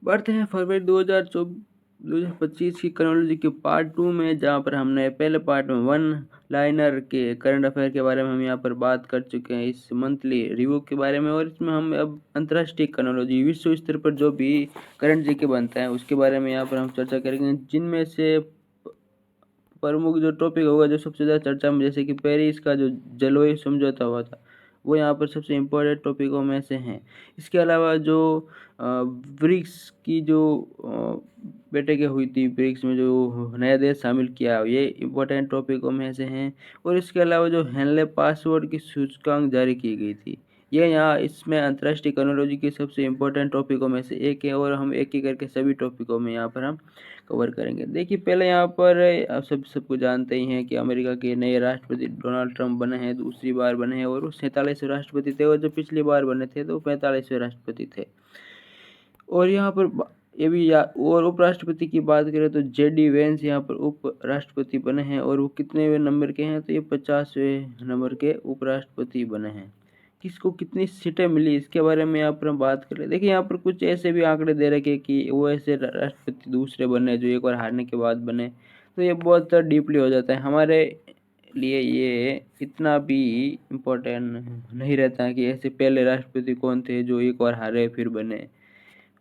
बढ़ते हैं फरवरी 2025 की क्रोनोलॉजी के पार्ट 2 में, जहाँ पर हमने पहले पार्ट में वन लाइनर के करंट अफेयर के बारे में हम यहाँ पर बात कर चुके हैं इस मंथली रिव्यू के बारे में, और इसमें हम अब अंतर्राष्ट्रीय क्रोनोलॉजी विश्व स्तर पर जो भी करंट जीके बनता है उसके बारे में यहाँ पर हम चर्चा करेंगे, जिनमें से प्रमुख जो टॉपिक होगा जो सबसे ज़्यादा चर्चा में, जैसे कि पेरिस का जो जलवायु समझौता हुआ था, वो यहाँ पर सबसे इम्पोर्टेंट टॉपिकों में से हैं। इसके अलावा जो ब्रिक्स की जो बैठकें हुई थी, ब्रिक्स में जो नया देश शामिल किया, ये इम्पोर्टेंट टॉपिकों में से हैं। और इसके अलावा जो हेनले पासवर्ड की सूचकांक जारी की गई थी, ये यहाँ इसमें अंतर्राष्ट्रीय क्रोनोलॉजी के सबसे इम्पोर्टेंट टॉपिकों में से एक है, और हम एक एक करके सभी टॉपिकों में यहाँ पर हम कवर करेंगे। देखिए, पहले यहाँ पर आप सबको जानते ही हैं कि अमेरिका के नए राष्ट्रपति डोनाल्ड ट्रंप बने हैं, दूसरी बार बने हैं, और वो 47वें राष्ट्रपति थे, और जो पिछली बार बने थे तो 45वें राष्ट्रपति थे। और यहाँ पर ये भी और उपराष्ट्रपति की बात करें तो जेडी वेंस यहाँ पर उप राष्ट्रपति बने हैं, और वो कितनेवें नंबर के हैं, तो ये 50वें नंबर के उपराष्ट्रपति बने हैं। किसको कितनी सीटें मिली इसके बारे में यहाँ पर हम बात करें। देखिए, यहाँ पर कुछ ऐसे भी आंकड़े दे रखे कि वो ऐसे राष्ट्रपति दूसरे बने जो एक बार हारने के बाद बने, तो ये बहुत डीपली हो जाता है हमारे लिए, ये इतना भी इम्पोर्टेंट नहीं रहता है कि ऐसे पहले राष्ट्रपति कौन थे जो एक बार हारे फिर बने।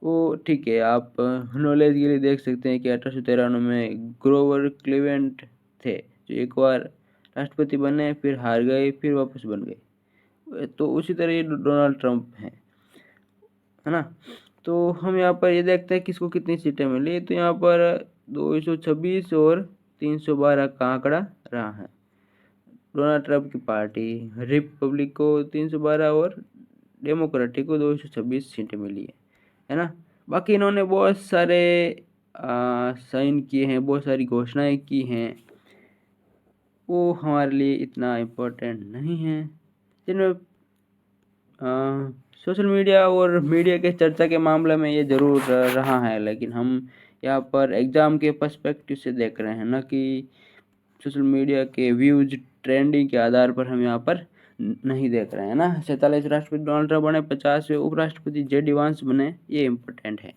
वो ठीक है, आप नॉलेज के लिए देख सकते हैं कि 1893 में ग्रोवर क्लीवेंट थे जो एक बार राष्ट्रपति बने, फिर हार गए, फिर वापस बन गए। तो उसी तरह ये डोनाल्ड ट्रंप है ना। तो हम यहाँ पर ये देखते हैं किसको कितनी सीटें मिली, तो यहाँ पर 226 और 312 का आंकड़ा रहा है। डोनाल्ड ट्रंप की पार्टी रिपब्लिक को 312 और डेमोक्रेटिक को 226 सीटें मिली है ना। बाकी इन्होंने बहुत सारे साइन किए हैं, बहुत सारी घोषणाएं की हैं, वो हमारे लिए इतना इम्पोर्टेंट नहीं है, जिनमें सोशल मीडिया और मीडिया के चर्चा के मामले में ये ज़रूर रहा है, लेकिन हम यहाँ पर एग्ज़ाम के पर्सपेक्टिव से देख रहे हैं ना, कि सोशल मीडिया के व्यूज ट्रेंडिंग के आधार पर हम यहाँ पर नहीं देख रहे हैं ना। 47 राष्ट्रपति डोनाल्ड ट्रंप बने, 50वें उपराष्ट्रपति जेडी वांस बने, ये इम्पोर्टेंट है।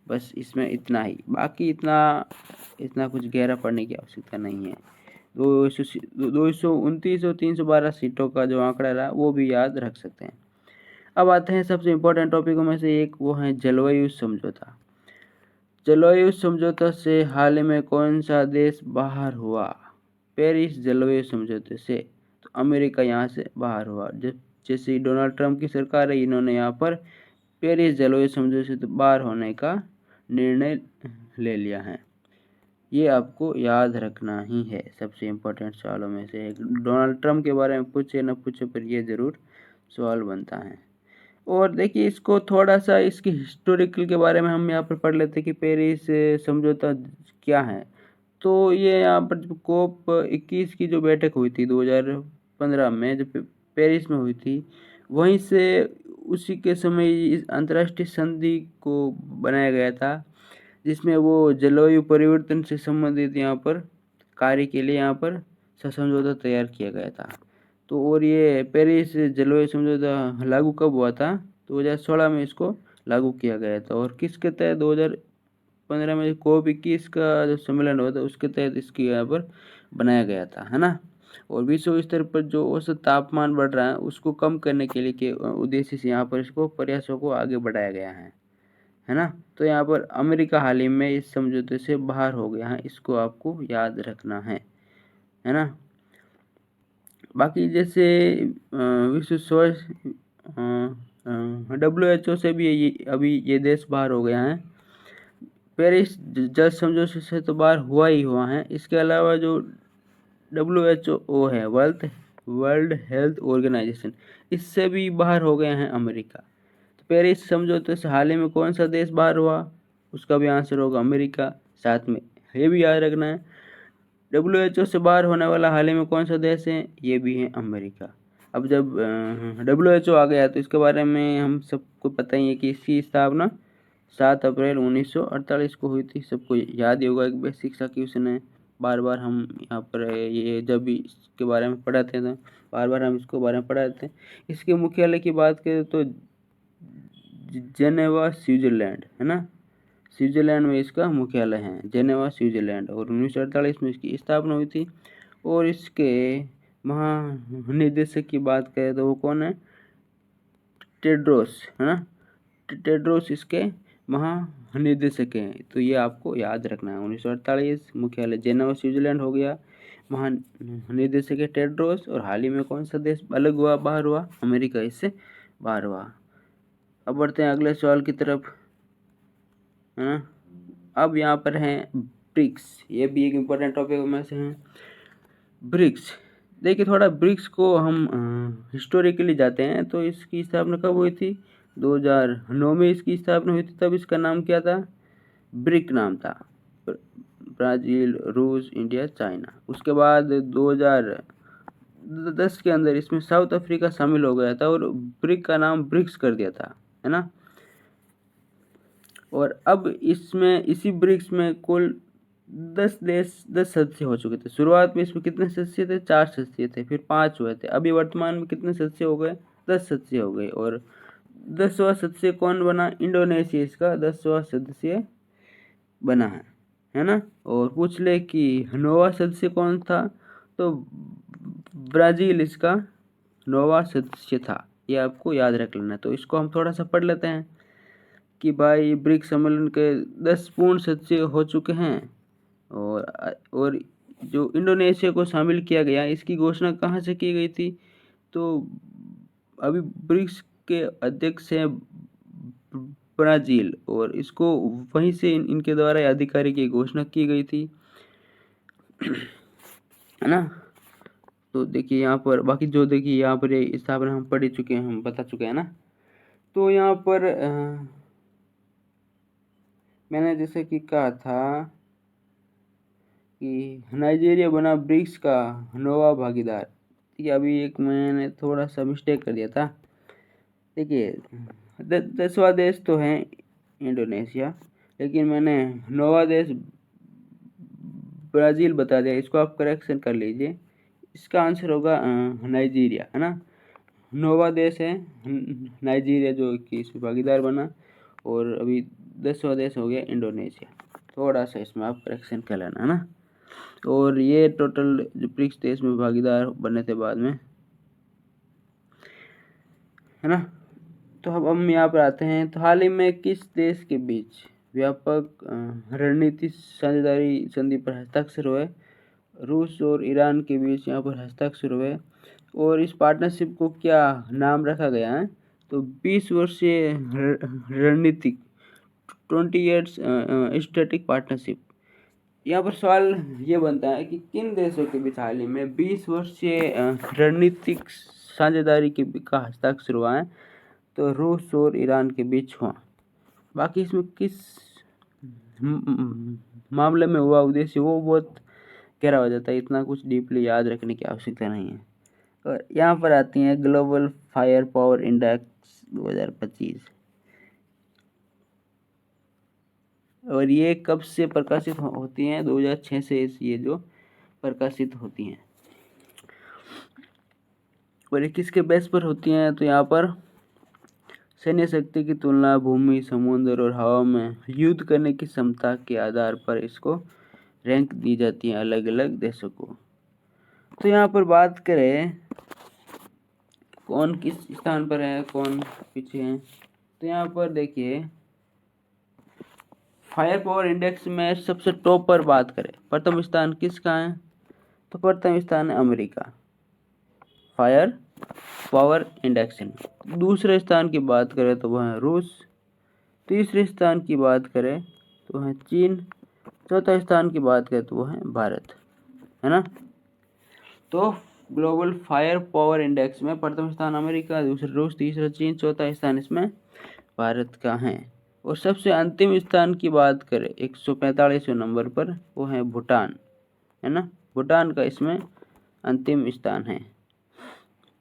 बस इसमें इतना ही, बाकी इतना कुछ गहरा पढ़ने की आवश्यकता नहीं है। 229 और 312 सीटों का जो आंकड़ा रहा वो भी याद रख सकते हैं। अब आते हैं सबसे इम्पोर्टेंट टॉपिकों में से एक, वो है जलवायु समझौता। जलवायु समझौता से हाल ही में कौन सा देश बाहर हुआ? पेरिस जलवायु समझौते से तो अमेरिका यहाँ से बाहर हुआ। जैसे डोनाल्ड ट्रंप की सरकार है, इन्होंने यहाँ पर पेरिस जलवायु समझौते से तो बाहर होने का निर्णय ले लिया है। ये आपको याद रखना ही है, सबसे इम्पोर्टेंट सवालों में से एक। डोनाल्ड ट्रंप के बारे में पूछे न पूछे पर ये ज़रूर सवाल बनता है। और देखिए, इसको थोड़ा सा इसकी हिस्टोरिकल के बारे में हम यहाँ पर पढ़ लेते हैं कि पेरिस समझौता क्या है। तो ये यहाँ पर कोप 21 की जो बैठक हुई थी 2015 में, जो पेरिस में हुई थी, वहीं से उसी के समय इस अंतर्राष्ट्रीय संधि को बनाया गया था, जिसमें वो जलवायु परिवर्तन से संबंधित यहाँ पर कार्य के लिए यहाँ पर समझौता तैयार किया गया था। तो और ये पेरिस जलवायु समझौता लागू कब हुआ था? 2016 में इसको लागू किया गया था। और किसके तहत? 2015 में कोप 21 का जो सम्मेलन हुआ था उसके तहत इसकी यहाँ पर बनाया गया था, है ना। और विश्व स्तर पर जो औसत तापमान बढ़ रहा है उसको कम करने के लिए के उद्देश्य से यहाँ पर इसको प्रयासों को आगे बढ़ाया गया है ना। तो यहाँ पर अमेरिका हाल ही में इस समझौते से बाहर हो गया है, इसको आपको याद रखना है ना। बाकी जैसे विश्व स्वास्थ्य WHO से भी अभी ये देश बाहर हो गया है। पेरिस जल समझौते से तो बाहर हुआ ही हुआ है। इसके अलावा जो WHO है, वर्ल्ड हेल्थ ऑर्गेनाइजेशन, इससे भी बाहर हो गए हैं अमेरिका। तो पेरिस समझौते से हाल ही में कौन सा देश बाहर हुआ? उसका भी आंसर होगा अमेरिका। साथ में ये भी याद रखना है, WHO से बाहर होने वाला हाल ही में कौन सा देश है? ये भी है अमेरिका। अब जब WHO आ गया तो इसके बारे में हम सबको पता ही है कि इसकी स्थापना 7 अप्रैल 1948 को हुई थी। सबको याद ही होगा, एक बेसिक सा क्वेश्चन है, बार बार हम यहाँ पर ये जब भी इसके बारे में पढ़ाते हैं तो बार बार हम इसको बारे में पढ़ाते हैं। इसके मुख्यालय की बात करें तो जेनेवा स्विट्जरलैंड, है ना। स्विट्जरलैंड में इसका मुख्यालय है, जेनेवा स्विट्जरलैंड। और 1948 में इसकी स्थापना हुई थी। और इसके महानिदेशक की बात करें तो वो कौन है? टेड्रोस, है ना। टेड्रोस इसके महानिदेशक हैं। तो ये आपको याद रखना है। 1948 मुख्यालय जेनेवा स्विट्जरलैंड हो गया, महानिदेशक है टेड्रोस। और हाल ही में कौन सा देश अलग हुआ, बाहर हुआ? अमेरिका इससे बाहर हुआ। अब बढ़ते हैं अगले सवाल की तरफ, है ना। अब यहाँ पर है ब्रिक्स, ये भी एक इम्पोर्टेंट टॉपिक में से है। ब्रिक्स, देखिए थोड़ा ब्रिक्स को हम हिस्टोरिकली जाते हैं तो इसकी स्थापना कब हुई थी? 2009 में इसकी स्थापना हुई थी। तब इसका नाम क्या था? ब्रिक नाम था। ब्राज़ील, रूस, इंडिया, चाइना। उसके बाद 2010 के अंदर इसमें साउथ अफ्रीका शामिल हो गया था और ब्रिक का नाम ब्रिक्स कर दिया था, है ना। और अब इसमें इसी ब्रिक्स में कुल 10 देश 10 सदस्य हो चुके थे। शुरुआत में इसमें कितने सदस्य थे? 4 सदस्य थे, फिर 5 हुए थे। अभी वर्तमान में कितने सदस्य हो गए? 10 सदस्य हो गए। और 10वां सदस्य कौन बना? इंडोनेशिया इसका 10वां सदस्य बना है ना। और पूछ ले कि 9वां सदस्य कौन था? तो ब्राज़ील इसका 9वां सदस्य था। ये आपको याद रख लेना है। तो इसको हम थोड़ा सा पढ़ लेते हैं कि भाई ब्रिक्स सम्मेलन के 10 पूर्ण सदस्य हो चुके हैं। और जो इंडोनेशिया को शामिल किया गया, इसकी घोषणा कहाँ से की गई थी? तो अभी ब्रिक्स के अध्यक्ष हैं ब्राज़ील, और इसको वहीं से इनके द्वारा आधिकारिक की घोषणा की गई थी, है ना। तो देखिए यहाँ पर बाकी जो देखिए यहाँ पर ये स्थापना हम पढ़ चुके हैं, हम बता चुके हैं ना। तो यहाँ पर मैंने जैसे कि कहा था कि नाइजीरिया बना ब्रिक्स का 9वां भागीदार। ठीक है, अभी एक मैंने थोड़ा सा मिस्टेक कर दिया था। देखिए 10वां देश तो है इंडोनेशिया, लेकिन मैंने 9वां देश ब्राज़ील बता दिया। इसको आप करेक्शन कर लीजिए। इसका आंसर होगा नाइजीरिया, है ना। 9वां देश है नाइजीरिया जो कि इसमें भागीदार बना। और अभी 10वां देश हो गया इंडोनेशिया। थोड़ा सा इसमें आप करेक्शन कर लेना, है ना। और ये टोटल जो ब्रिक्स देश में भागीदार बने थे बाद में, है ना। तो अब हम यहाँ पर आते हैं। तो हाल ही में किस देश के बीच व्यापक रणनीति साझेदारी संधि पर हस्ताक्षर हुए? रूस और ईरान के बीच यहाँ पर हस्ताक्षर हुए। और इस पार्टनरशिप को क्या नाम रखा गया है? तो 20 वर्षीय रणनीतिक 20 ईयर्स स्ट्रेटेजिक पार्टनरशिप। यहाँ पर सवाल ये बनता है कि किन देशों के बीच हाल ही में 20 वर्षीय रणनीतिक साझेदारी के का हस्ताक्षर हुआ है? तो रूस और ईरान के बीच हुआ। बाकी इसमें किस मामले में हुआ, उद्देश्य वो बहुत गहरा हो जाता है, इतना कुछ डीपली याद रखने की आवश्यकता नहीं है। और यहाँ पर आती हैं ग्लोबल फायर पावर इंडेक्स 2025। और ये कब से प्रकाशित होती हैं? 2006 से ये जो प्रकाशित होती हैं। और ये किसके बेस पर होती हैं? तो यहाँ पर सैन्य शक्ति की तुलना भूमि, समुद्र और हवा में युद्ध करने की क्षमता के आधार पर इसको रैंक दी जाती है अलग अलग देशों को। तो यहाँ पर बात करें कौन किस स्थान पर है, कौन पीछे है। तो यहाँ पर देखिए फायर पावर इंडेक्स में सबसे टॉप पर बात करें, प्रथम स्थान किसका है? तो प्रथम स्थान है अमेरिका फायर पावर इंडेक्स में। दूसरे स्थान की बात करें तो वह है रूस। तीसरे स्थान की बात करें तो है चीन। चौथा स्थान की बात करें तो वह है भारत, है ना। तो ग्लोबल फायर पावर इंडेक्स में प्रथम स्थान अमेरिका, दूसरा रूस, तीसरा चीन, चौथा स्थान इसमें भारत का है। और सबसे अंतिम स्थान की बात करें 145वें नंबर पर, वो है भूटान, है ना। भूटान का इसमें अंतिम स्थान है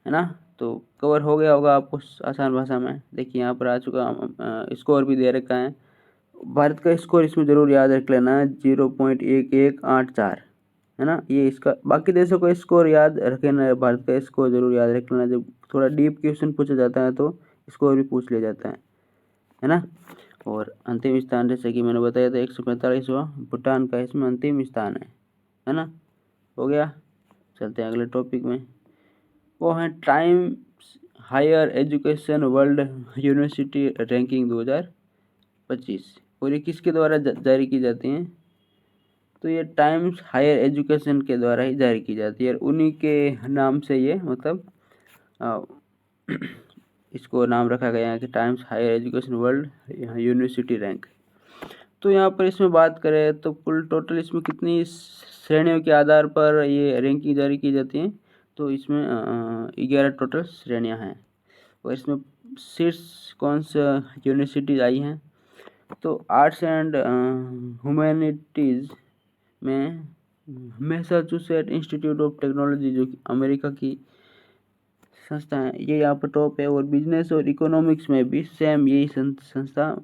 ना। तो कवर हो गया होगा आपको आसान भाषा में। देखिए यहाँ पर आ चुका, स्कोर भी दे रखा है। भारत का स्कोर इसमें ज़रूर याद रख लेना है 0.1184, है ना। ये इसका, बाकी देशों का स्कोर याद रखना, भारत का स्कोर जरूर याद रख लेना। जब थोड़ा डीप क्वेश्चन पूछा जाता है तो स्कोर भी पूछ लिया जाता है ना। और अंतिम स्थान जैसे कि मैंने बताया था 145वां भूटान का इसमें अंतिम स्थान है ना। हो गया। चलते हैं अगले टॉपिक में, वो है Times Higher Education World University Ranking 2025। और ये किसके द्वारा जारी की जाती हैं? तो ये टाइम्स हायर एजुकेशन के द्वारा ही जारी की जाती है और उन्हीं के नाम से ये मतलब इसको नाम रखा गया है कि Times Higher Education World University rank. तो यहाँ पर इसमें बात करें तो कुल टोटल इसमें कितनी श्रेणियों के आधार पर ये रैंकिंग जारी की जाती है? तो इसमें 11 टोटल श्रेणियाँ हैं और इसमें शीर्ष कौन सा यूनिवर्सिटीज आई हैं? तो आर्ट्स एंड ह्यूमैनिटीज़ में मैसाचुसेट इंस्टीट्यूट ऑफ टेक्नोलॉजी जो कि अमेरिका की संस्था है, ये यहाँ पर टॉप है। और बिजनेस और इकोनॉमिक्स में भी सेम यही संस्था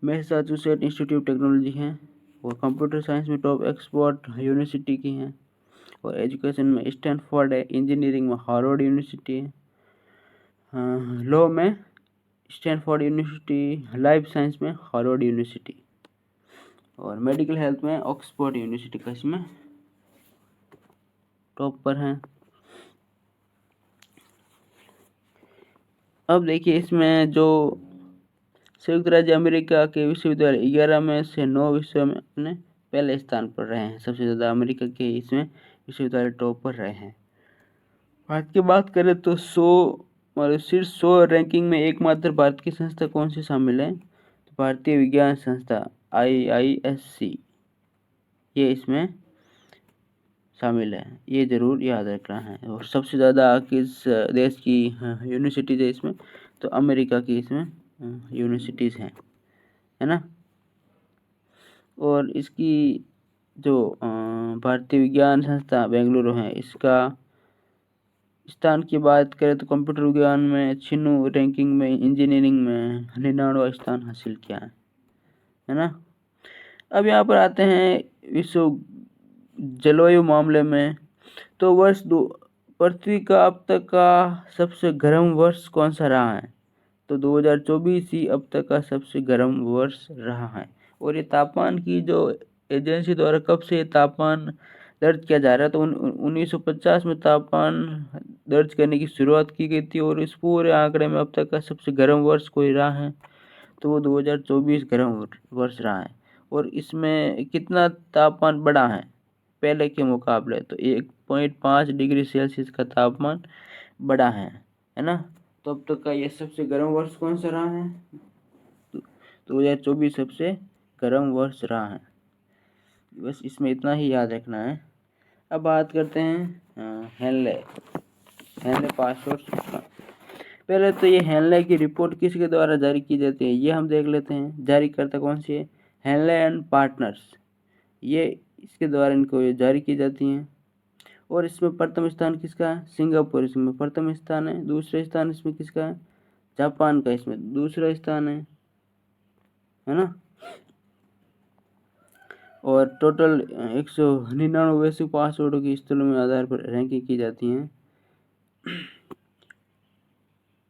मैसाचुसेट इंस्टीट्यूट ऑफ टेक्नोलॉजी है। और कंप्यूटर साइंस में टॉप एक्सपर्ट यूनिवर्सिटी की हैं। और एजुकेशन में स्टैनफोर्ड है, इंजीनियरिंग में हार्वर्ड यूनिवर्सिटी है, लॉ में स्टैनफोर्ड यूनिवर्सिटी, लाइफ साइंस में हार्वर्ड यूनिवर्सिटी और मेडिकल हेल्थ में ऑक्सफोर्ड यूनिवर्सिटी का इसमें टॉप पर है। अब देखिए इसमें जो संयुक्त राज्य अमेरिका के विश्वविद्यालय 11 में से 9 विषयों में अपने पहले स्थान पर रहे हैं। सबसे ज़्यादा अमेरिका के इसमें विश्वविद्यालय टॉप पर रहे हैं। भारत की बात करें तो 100 और शीर्ष 100 रैंकिंग में एकमात्र भारत की संस्था कौन सी शामिल है? तो भारतीय विज्ञान संस्था IISc ये इसमें शामिल है, ये जरूर याद रखना है। और सबसे ज़्यादा किस देश की यूनिवर्सिटीज़ है इसमें? तो अमेरिका की इसमें यूनिवर्सिटीज़ हैं, है ना। और इसकी जो भारतीय विज्ञान संस्था बेंगलुरु है, इसका स्थान की बात करें तो कंप्यूटर विज्ञान में 96 रैंकिंग में, इंजीनियरिंग में 99वां स्थान हासिल किया है ना। अब यहाँ पर आते हैं विश्व जलवायु मामले में। तो पृथ्वी का अब तक का सबसे गर्म वर्ष कौन सा रहा है? तो 2024 ही अब तक का सबसे गर्म वर्ष रहा है। और ये तापमान की जो एजेंसी द्वारा कब से तापमान दर्ज किया जा रहा है? तो 1950 में तापमान दर्ज करने की शुरुआत की गई थी और इस पूरे आंकड़े में अब तक का सबसे गर्म वर्ष कोई रहा है तो वो 2024 गर्म वर्ष रहा है। और इसमें कितना तापमान बढ़ा है पहले के मुकाबले? तो 1.5 डिग्री सेल्सियस का तापमान बढ़ा है ना। तो अब तक का ये सबसे गर्म वर्ष कौन सा रहा है? 2024 सबसे गर्म वर्ष रहा है। बस इसमें इतना ही याद रखना है। अब बात करते हैं हेनले पासवर्ड सूचकांक। पहले तो ये हेनले की रिपोर्ट किसके द्वारा जारी की जाती है ये हम देख लेते हैं। जारीकर्ता कौन सी है? हेनले एंड पार्टनर्स, ये इसके द्वारा इनको ये जारी की जाती हैं। और इसमें प्रथम स्थान किसका है? सिंगापुर इसमें प्रथम स्थान है। दूसरे स्थान इसमें किसका है? जापान का इसमें दूसरा स्थान है ना। और टोटल 199 वैश्विक पासवर्डों की स्थलों में आधार पर रैंकिंग की जाती हैं।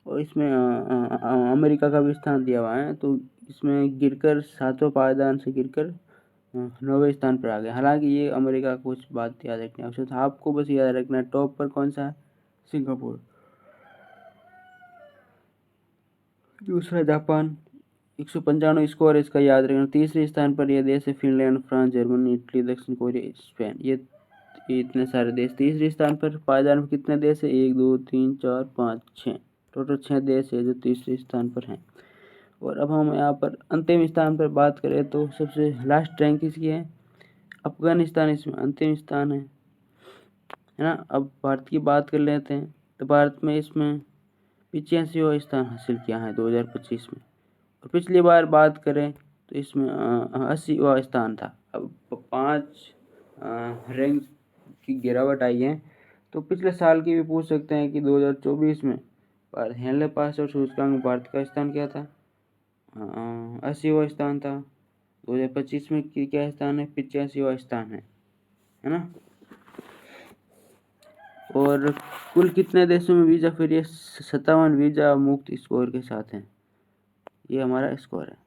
और इसमें अमेरिका का भी स्थान दिया हुआ है, तो इसमें गिरकर 7वें पायदान से गिरकर 9वें स्थान पर आ गया। हालांकि ये अमेरिका को कुछ बात याद रखनी आवश्यक है, आपको बस याद रखना है टॉप पर कौन सा है? सिंगापुर, दूसरा जापान, 195 स्कोर इसका याद रखना। तीसरे स्थान पर यह देश है फिनलैंड, फ्रांस, जर्मनी, इटली, दक्षिण कोरिया, स्पेन, ये इतने सारे देश। तीसरे स्थान पर पायदान में कितने देश है? 1 2 3 4 5 6, टोटल 6 देश है जो तीसरे स्थान पर हैं। और अब हम यहाँ पर अंतिम स्थान पर बात करें तो सबसे लास्ट रैंक किसकी है? अफगानिस्तान इसमें अंतिम स्थान है ना। अब भारत की बात कर लेते हैं तो भारत में इसमें 85वां स्थान हासिल किया है 2025 में। और पिछली बार बात करें तो इसमें 80वां स्थान था। अब 5 रैंक की गिरावट आई है। तो पिछले साल की भी पूछ सकते हैं कि 2024 में हेनले पासवर्ड सूचकांक में भारत का स्थान क्या था? 80वां स्थान था। 2025 में क्या स्थान है? 85वां स्थान है ना। और कुल कितने देशों में वीज़ा फ्री? 57 वीज़ा मुक्त स्कोर के साथ हैं, ये हमारा स्कोर है।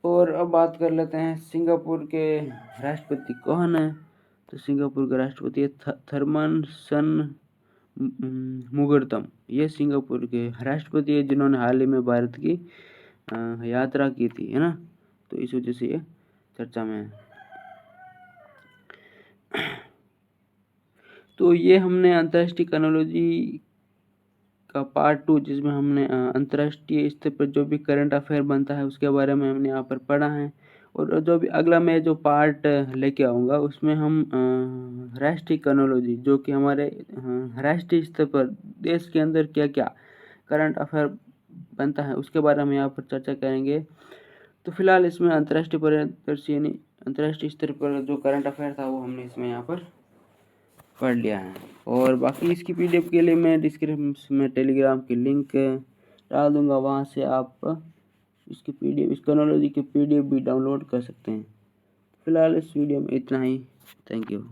और अब बात कर लेते हैं सिंगापुर के राष्ट्रपति कौन है। तो सिंगापुर के राष्ट्रपति थरमन सन मुगरतम। ये सिंगापुर के राष्ट्रपति है जिन्होंने हाल ही में भारत की यात्रा की थी, है ना। तो इस वजह से ये चर्चा में है। तो ये हमने अंतर्राष्ट्रीय क्रोनोलॉजी का पार्ट 2, जिसमें हमने अंतर्राष्ट्रीय स्तर पर जो भी करंट अफेयर बनता है उसके बारे में हमने यहाँ पर पढ़ा है। और जो भी अगला मैं जो पार्ट लेके आऊँगा उसमें हम राष्ट्रीय क्रोनोलॉजी, जो कि हमारे राष्ट्रीय स्तर पर देश के अंदर क्या क्या करंट अफेयर बनता है उसके बारे में यहाँ पर चर्चा करेंगे। तो फिलहाल इसमें अंतर्राष्ट्रीय परिदृश्य यानी अंतर्राष्ट्रीय स्तर पर जो करंट अफेयर था वो हमने इसमें यहाँ पर पढ़ लिया है। और बाकी इसकी पीडीएफ के लिए मैं डिस्क्रिप्शन में टेलीग्राम की लिंक डाल दूंगा, वहाँ से आप इसकी पीडीएफ, इस क्रोनोलॉजी की पीडीएफ भी डाउनलोड कर सकते हैं। फिलहाल इस वीडियो में इतना ही। Thank you.